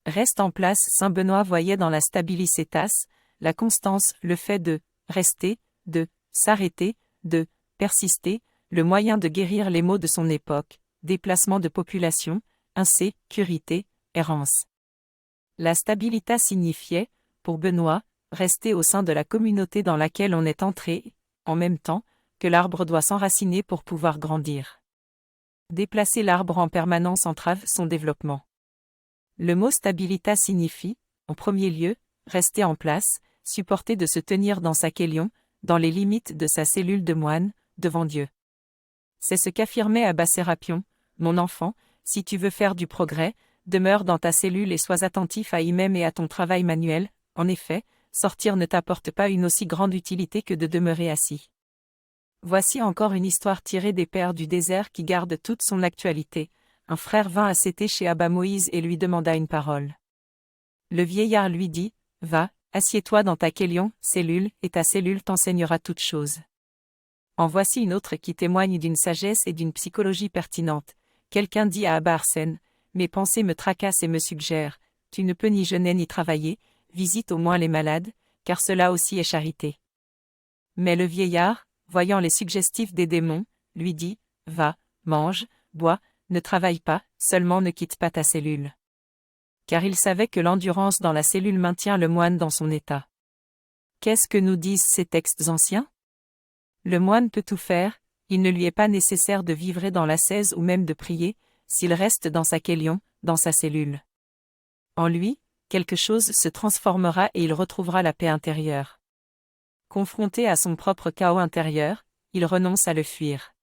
Reste en place. Saint Benoît voyait dans la stabilitas, la constance, le fait de rester, de s'arrêter, de persister, le moyen de guérir les maux de son époque, déplacement de population, insécurité, errance. La stabilitas signifiait, pour Benoît, rester au sein de la communauté dans laquelle on est entré, en même temps que l'arbre doit s'enraciner pour pouvoir grandir. Déplacer l'arbre en permanence entrave son développement. Le mot stabilitas signifie, en premier lieu, rester en place, supporter de se tenir dans sa kélion, dans les limites de sa cellule de moine, devant Dieu. C'est ce qu'affirmait Abba Sérapion, mon enfant, si tu veux faire du progrès, demeure dans ta cellule et sois attentif à y-même et à ton travail manuel. En effet, sortir ne t'apporte pas une aussi grande utilité que de demeurer assis. Voici encore une histoire tirée des Pères du désert qui garde toute son actualité. Un frère vint acéter chez Abba Moïse et lui demanda une parole. Le vieillard lui dit, « Va, assieds-toi dans ta kélion, cellule, et ta cellule t'enseignera toutes choses. » En voici une autre qui témoigne d'une sagesse et d'une psychologie pertinente. Quelqu'un dit à Abba Arsène, « Mes pensées me tracassent et me suggèrent, tu ne peux ni jeûner ni travailler, visite au moins les malades, car cela aussi est charité. » Mais le vieillard, voyant les suggestifs des démons, lui dit, « Va, mange, bois, ne travaille pas, seulement ne quitte pas ta cellule. » Car il savait que l'endurance dans la cellule maintient le moine dans son état. Qu'est-ce que nous disent ces textes anciens? Le moine peut tout faire, il ne lui est pas nécessaire de vivre dans l'ascèse ou même de prier, s'il reste dans sa kélion, dans sa cellule. En lui, quelque chose se transformera et il retrouvera la paix intérieure. Confronté à son propre chaos intérieur, il renonce à le fuir.